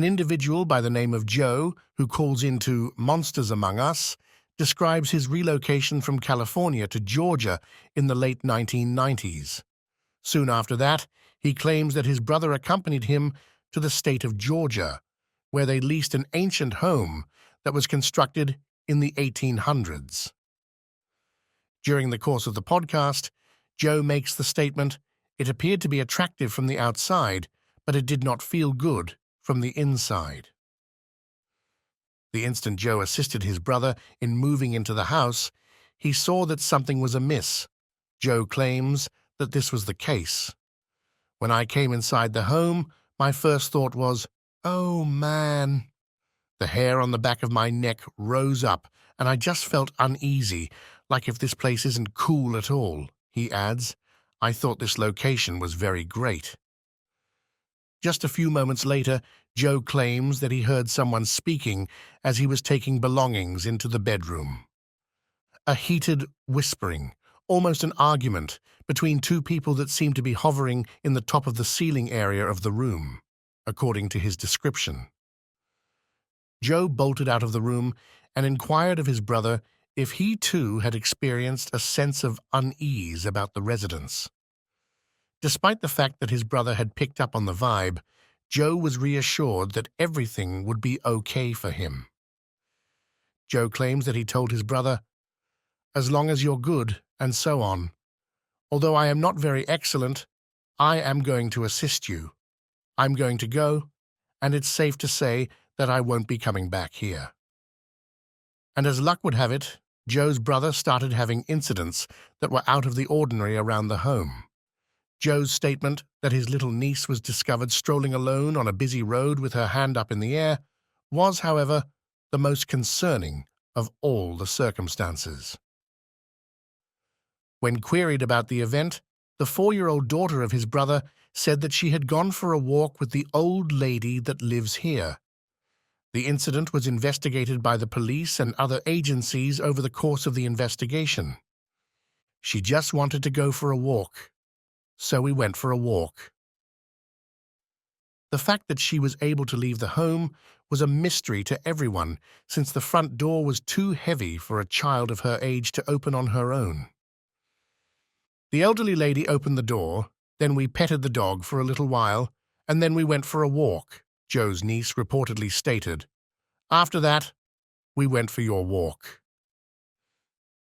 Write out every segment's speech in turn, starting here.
An individual by the name of Joe, who calls into Monsters Among Us, describes his relocation from California to Georgia in the late 1990s. Soon after that, he claims that his brother accompanied him to the state of Georgia, where they leased an ancient home that was constructed in the 1800s. During the course of the podcast, Joe makes the statement, "It appeared to be attractive from the outside, but it did not feel good from the inside." The instant Joe assisted his brother in moving into the house, he saw that something was amiss. Joe claims that this was the case. "When I came inside the home, my first thought was, 'Oh, man.' The hair on the back of my neck rose up, and I just felt uneasy, like if this place isn't cool at all," he adds. "I thought this location was very great." Just a few moments later, Joe claims that he heard someone speaking as he was taking belongings into the bedroom. A heated whispering, almost an argument, between two people that seemed to be hovering in the top of the ceiling area of the room, according to his description. Joe bolted out of the room and inquired of his brother if he too had experienced a sense of unease about the residence. Despite the fact that his brother had picked up on the vibe, Joe was reassured that everything would be okay for him. Joe claims that he told his brother, "As long as you're good," and so on. "Although I am not very excellent, I am going to assist you. I'm going to go, and it's safe to say that I won't be coming back here." And as luck would have it, Joe's brother started having incidents that were out of the ordinary around the home. Joe's statement that his little niece was discovered strolling alone on a busy road with her hand up in the air was, however, the most concerning of all the circumstances. When queried about the event, the 4-year-old daughter of his brother said that she had gone for a walk with the old lady that lives here. The incident was investigated by the police and other agencies over the course of the investigation. "She just wanted to go for a walk, so we went for a walk." The fact that she was able to leave the home was a mystery to everyone, since the front door was too heavy for a child of her age to open on her own. "The elderly lady opened the door, then we petted the dog for a little while, and then we went for a walk," Joe's niece reportedly stated. "After that, we went for your walk."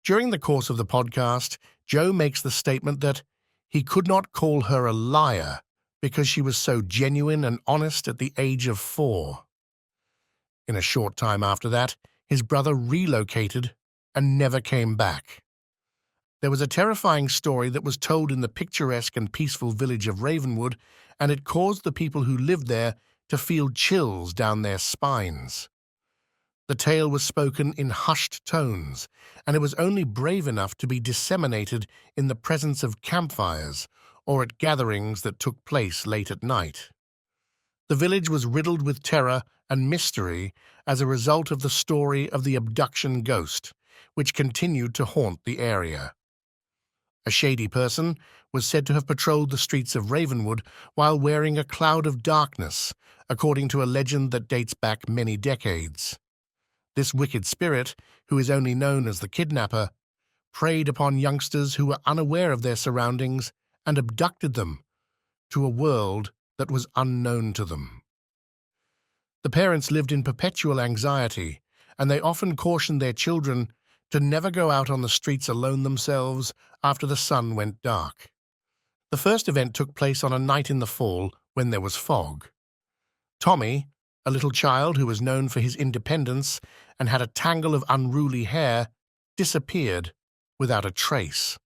During the course of the podcast, Joe makes the statement that he could not call her a liar because she was so genuine and honest at the age of 4. In a short time after that, his brother relocated and never came back. There was a terrifying story that was told in the picturesque and peaceful village of Ravenwood, and it caused the people who lived there to feel chills down their spines. The tale was spoken in hushed tones, and it was only brave enough to be disseminated in the presence of campfires or at gatherings that took place late at night. The village was riddled with terror and mystery as a result of the story of the abduction ghost, which continued to haunt the area. A shady person was said to have patrolled the streets of Ravenwood while wearing a cloud of darkness, according to a legend that dates back many decades. This wicked spirit, who is only known as the Kidnapper, preyed upon youngsters who were unaware of their surroundings and abducted them to a world that was unknown to them. The parents lived in perpetual anxiety, and they often cautioned their children to never go out on the streets alone themselves after the sun went dark. The first event took place on a night in the fall when there was fog. Tommy, a little child who was known for his independence and had a tangle of unruly hair, disappeared without a trace.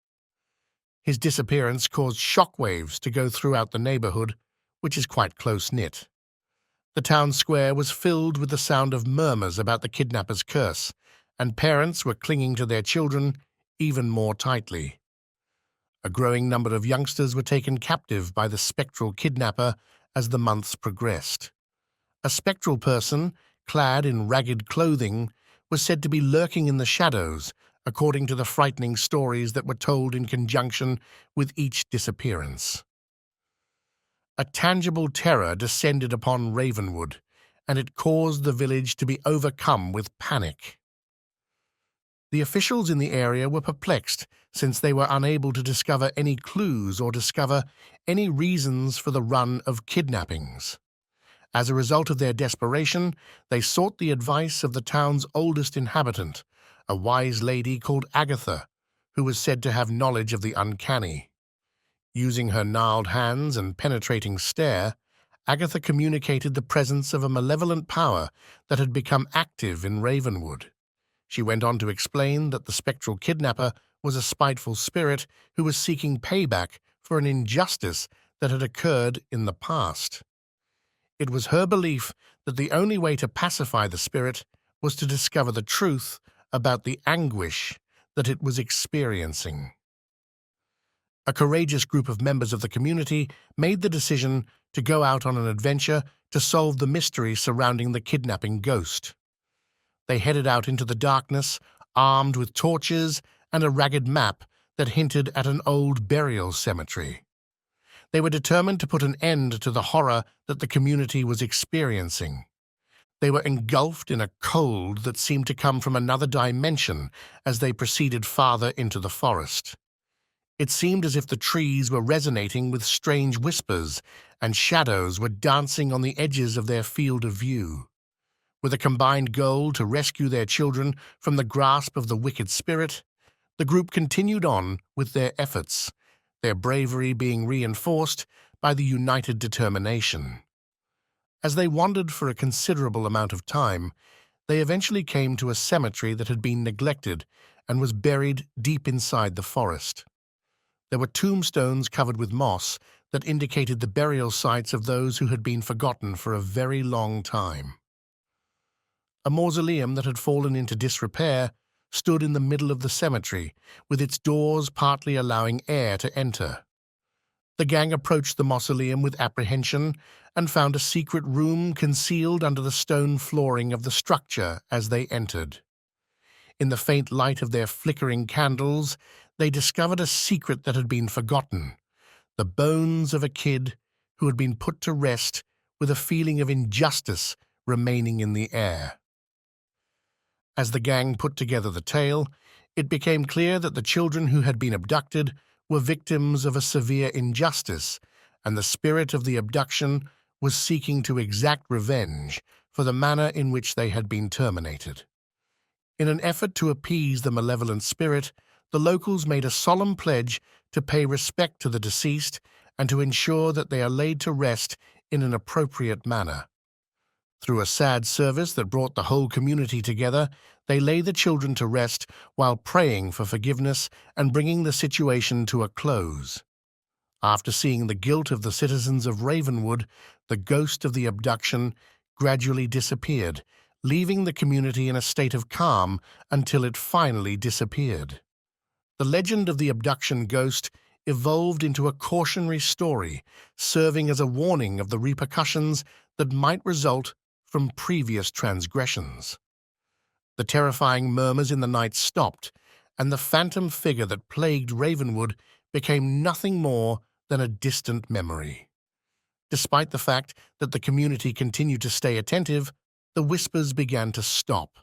His disappearance caused shockwaves to go throughout the neighborhood, which is quite close-knit. The town square was filled with the sound of murmurs about the kidnapper's curse, and parents were clinging to their children even more tightly. A growing number of youngsters were taken captive by the spectral kidnapper as the months progressed. A spectral person, clad in ragged clothing, was said to be lurking in the shadows, according to the frightening stories that were told in conjunction with each disappearance. A tangible terror descended upon Ravenwood, and it caused the village to be overcome with panic. The officials in the area were perplexed since they were unable to discover any clues or discover any reasons for the run of kidnappings. As a result of their desperation, they sought the advice of the town's oldest inhabitant, a wise lady called Agatha, who was said to have knowledge of the uncanny. Using her gnarled hands and penetrating stare, Agatha communicated the presence of a malevolent power that had become active in Ravenwood. She went on to explain that the spectral kidnapper was a spiteful spirit who was seeking payback for an injustice that had occurred in the past. It was her belief that the only way to pacify the spirit was to discover the truth about the anguish that it was experiencing. A courageous group of members of the community made the decision to go out on an adventure to solve the mystery surrounding the kidnapping ghost. They headed out into the darkness, armed with torches and a ragged map that hinted at an old burial cemetery. They were determined to put an end to the horror that the community was experiencing. They were engulfed in a cold that seemed to come from another dimension as they proceeded farther into the forest. It seemed as if the trees were resonating with strange whispers, and shadows were dancing on the edges of their field of view. With a combined goal to rescue their children from the grasp of the wicked spirit, the group continued on with their efforts, their bravery being reinforced by the united determination. As they wandered for a considerable amount of time, they eventually came to a cemetery that had been neglected and was buried deep inside the forest. There were tombstones covered with moss that indicated the burial sites of those who had been forgotten for a very long time. A mausoleum that had fallen into disrepair stood in the middle of the cemetery, with its doors partly allowing air to enter. The gang approached the mausoleum with apprehension and found a secret room concealed under the stone flooring of the structure as they entered. In the faint light of their flickering candles, they discovered a secret that had been forgotten: the bones of a kid who had been put to rest with a feeling of injustice remaining in the air. As the gang put together the tale, it became clear that the children who had been abducted were victims of a severe injustice, and the spirit of the abduction was seeking to exact revenge for the manner in which they had been terminated. In an effort to appease the malevolent spirit, the locals made a solemn pledge to pay respect to the deceased and to ensure that they are laid to rest in an appropriate manner. Through a sad service that brought the whole community together, they lay the children to rest while praying for forgiveness and bringing the situation to a close. After seeing the guilt of the citizens of Ravenwood, the ghost of the abduction gradually disappeared, leaving the community in a state of calm until it finally disappeared. The legend of the abduction ghost evolved into a cautionary story, serving as a warning of the repercussions that might result from previous transgressions. The terrifying murmurs in the night stopped, and the phantom figure that plagued Ravenwood became nothing more than a distant memory. Despite the fact that the community continued to stay attentive, the whispers began to stop.